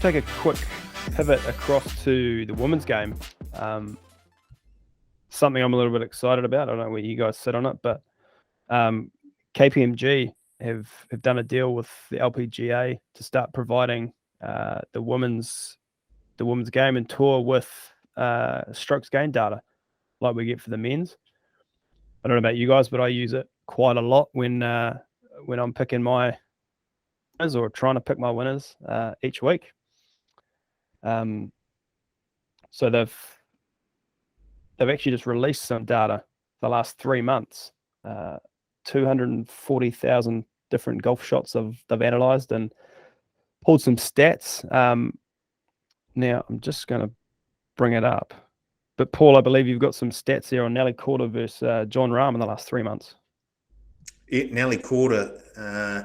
take a quick pivot across to the women's game. Something I'm a little bit excited about. I don't know where you guys sit on it, but KPMG have done a deal with the LPGA to start providing the women's game and tour with strokes gained data like we get for the men's. I don't know about you guys, but I use it quite a lot when I'm picking my winners or trying to pick my winners each week. So they've actually just released some data the last 3 months. 240,000 different golf shots they've analysed and pulled some stats. Now I'm just going to bring it up. But Paul, I believe you've got some stats there on Nelly Korda versus John Rahm in the last 3 months. Nelly Korda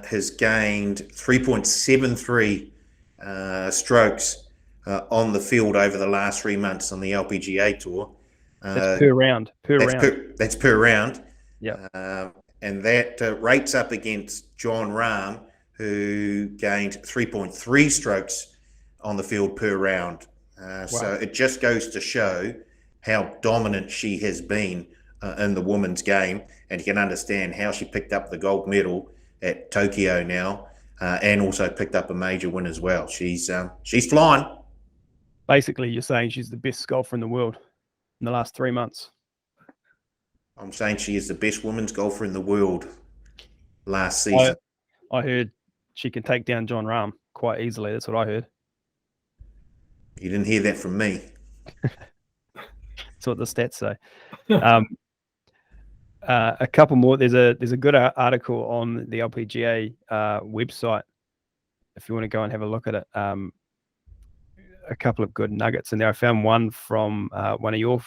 has gained 3.73 strokes on the field over the last 3 months on the LPGA tour. That's per round. That's per round. Yeah. And that rates up against John Rahm, who gained 3.3 strokes on the field per round. Wow. So it just goes to show how dominant she has been in the women's game, and you can understand how she picked up the gold medal at Tokyo now, and also picked up a major win as well. She's flying. Basically, you're saying she's the best golfer in the world in the last 3 months. I'm saying she is the best women's golfer in the world last season. I heard she can take down John Rahm quite easily. That's what I heard. You didn't hear that from me. That's what the stats say. A couple more. There's a good article on the LPGA website if you want to go and have a look at it. A couple of good nuggets in there. I found one from one of your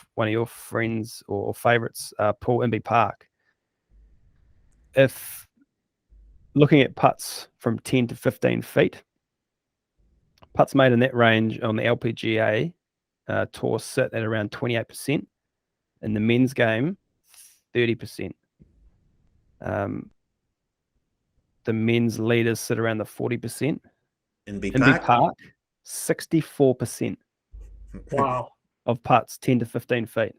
friends or favorites, Paul Imby Park. If looking at putts from 10 to 15 feet, putts made in that range on the LPGA tour sit at around 28%. In the men's game, 30%. The men's leaders sit around the 40%. Imby Park, 64%. Wow. Of putts 10 to 15 feet.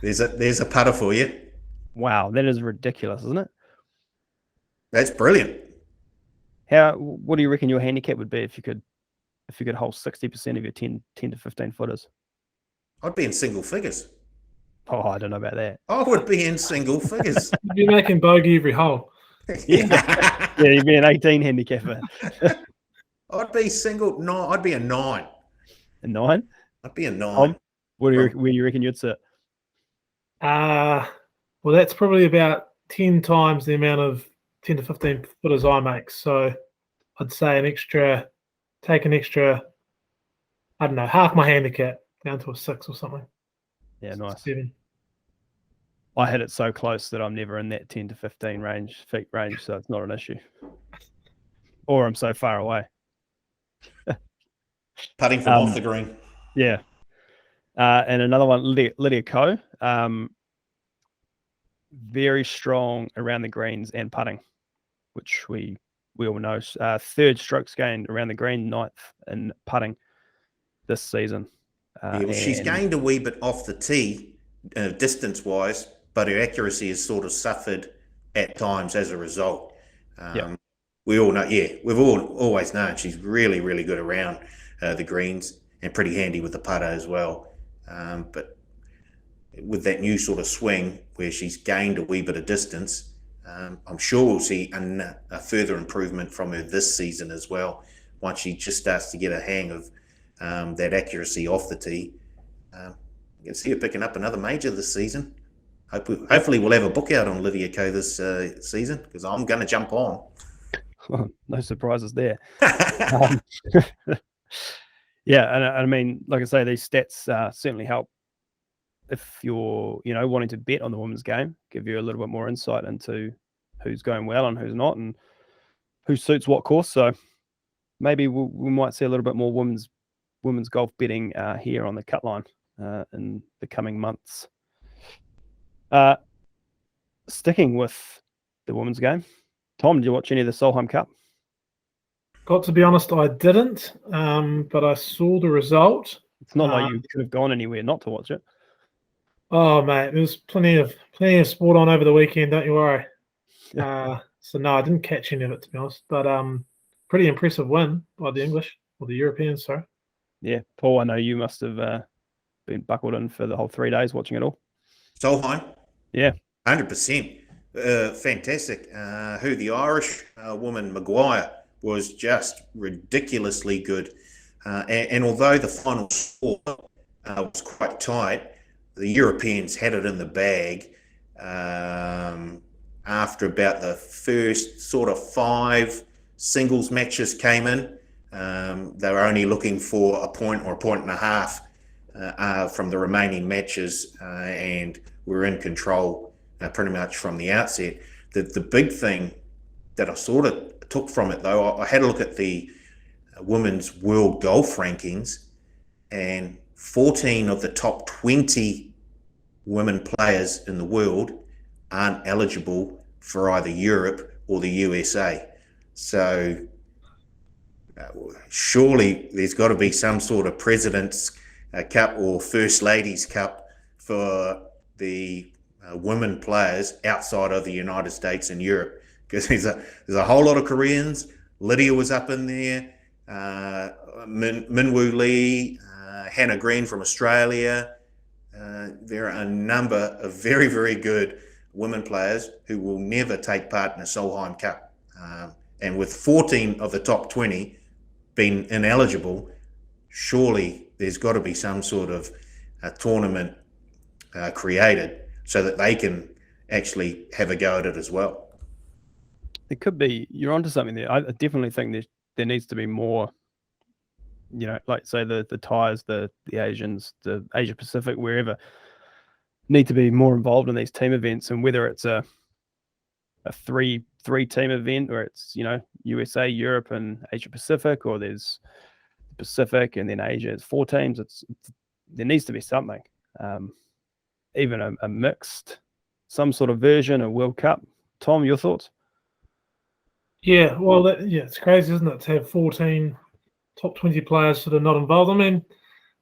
There's a putter for you. Wow, that is ridiculous, isn't it? That's brilliant. What do you reckon your handicap would be if you could hold 60% of your 10 to 15 footers? I'd be in single figures. Oh, I don't know about that. I would be in single figures. You'd be making bogey every hole. Yeah, you'd be an 18 handicapper. I'd be single. No, I'd be a 9. A 9? I'd be a 9. Where do you reckon you'd sit? Well, that's probably about 10 times the amount of 10 to 15 footers I make. So I'd say take an extra, I don't know, half my handicap down to a 6 or something. Yeah, nice. 7. I had it so close that I'm never in that 10 to 15 feet range, so it's not an issue. Or I'm so far away. Putting from off the green. Yeah. And another one, Lydia Ko. Very strong around the greens and putting, which we all know. 3rd strokes gained around the green, 9th in putting this season. She's gained a wee bit off the tee, distance-wise, but her accuracy has sort of suffered at times as a result. We all know, we've always known she's really, really good around the greens and pretty handy with the putter as well. But with that new sort of swing where she's gained a wee bit of distance, I'm sure we'll see a further improvement from her this season as well, once she just starts to get a hang of that accuracy off the tee. You can see her picking up another major this season. Hopefully we'll have a book out on Lydia Ko this season, because I'm going to jump on. No surprises there. Yeah, and I mean, like I say, these stats certainly help if you're, wanting to bet on the women's game, give you a little bit more insight into who's going well and who's not, and who suits what course. So maybe we might see a little bit more women's golf betting here on the cut line in the coming months. Sticking with the women's game, Tom, did you watch any of the Solheim Cup? Got to be honest, I didn't, but I saw the result. It's not like you could have gone anywhere not to watch it. Oh, mate, there's plenty of sport on over the weekend. Don't you worry. So no, I didn't catch any of it, to be honest. But pretty impressive win by the English or the Europeans. Sorry. Yeah, Paul, I know you must have been buckled in for the whole 3 days watching it all. Solheim. Yeah, 100%. Fantastic. Who the Irish woman Maguire was just ridiculously good. And although the final score was quite tight, the Europeans had it in the bag after about the first sort of 5 singles matches came in. They were only looking for a point or a point and a half from the remaining matches, and we're in control pretty much from the outset. The big thing that I sort of took from it, though, I had a look at the women's world golf rankings, and 14 of the top 20 women players in the world aren't eligible for either Europe or the USA. So surely there's got to be some sort of President's Cup or First Ladies Cup for the women players outside of the United States and Europe, because there's a whole lot of Koreans. Lydia was up in there, Minwoo Lee, Hannah Green from Australia. There are a number of very, very good women players who will never take part in a Solheim Cup. And with 14 of the top 20 being ineligible, surely there's got to be some sort of tournament created so that they can actually have a go at it as well. it could be. You're onto something there. I definitely think there needs to be more. Like say the Thais, the Asians, the Asia Pacific, wherever, need to be more involved in these team events, and whether it's a three team event where it's USA, Europe, and Asia Pacific, or there's Pacific and then Asia. It's 4 teams. There needs to be something, even a mixed, some sort of version of World Cup. Tom, your thoughts? Yeah, well, it's crazy, isn't it, to have 14 top 20 players that are not involved. I mean,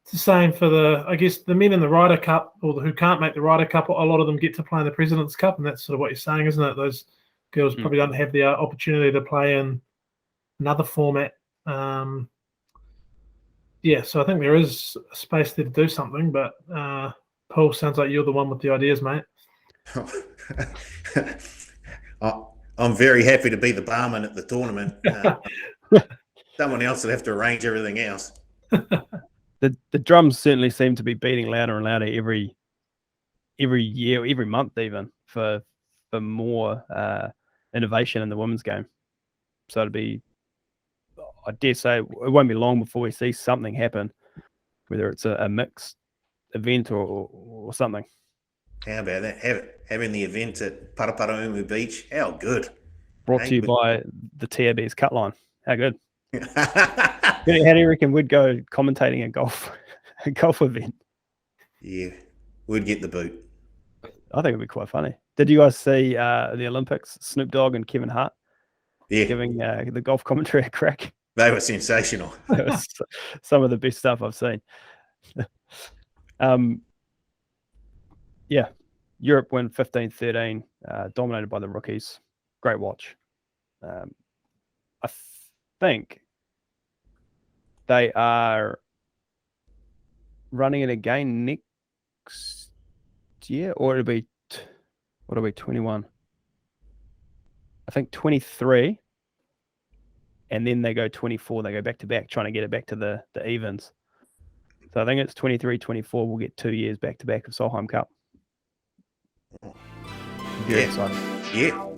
it's the same for the men in the Ryder Cup, or who can't make the Ryder Cup. A lot of them get to play in the President's Cup, and that's sort of what you're saying, isn't it? Those girls probably don't have the opportunity to play in another format. So I think there is space there to do something, but Paul, sounds like you're the one with the ideas, mate. I'm very happy to be the barman at the tournament. Someone else would have to arrange everything else. The drums certainly seem to be beating louder and louder every year, every month, even for more innovation in the women's game. So I dare say, it won't be long before we see something happen, whether it's a mixed event or something. How about that? Having the event at Paraparaumu Beach. How good. Brought to you by the TAB's Cut Line. How good. How do you reckon we'd go commentating a golf event? Yeah, we'd get the boot. I think it'd be quite funny. Did you guys see the Olympics? Snoop Dogg and Kevin Hart giving the golf commentary a crack? They were sensational. It was some of the best stuff I've seen. Europe win 15-13, dominated by the rookies. Great watch. I think they are running it again next year, or it'll be 21. I think 23, and then they go 24. They go back to back, trying to get it back to the evens. So I think it's 23, 24. We'll get 2 years back to back of Solheim Cup. Very exciting. Yeah.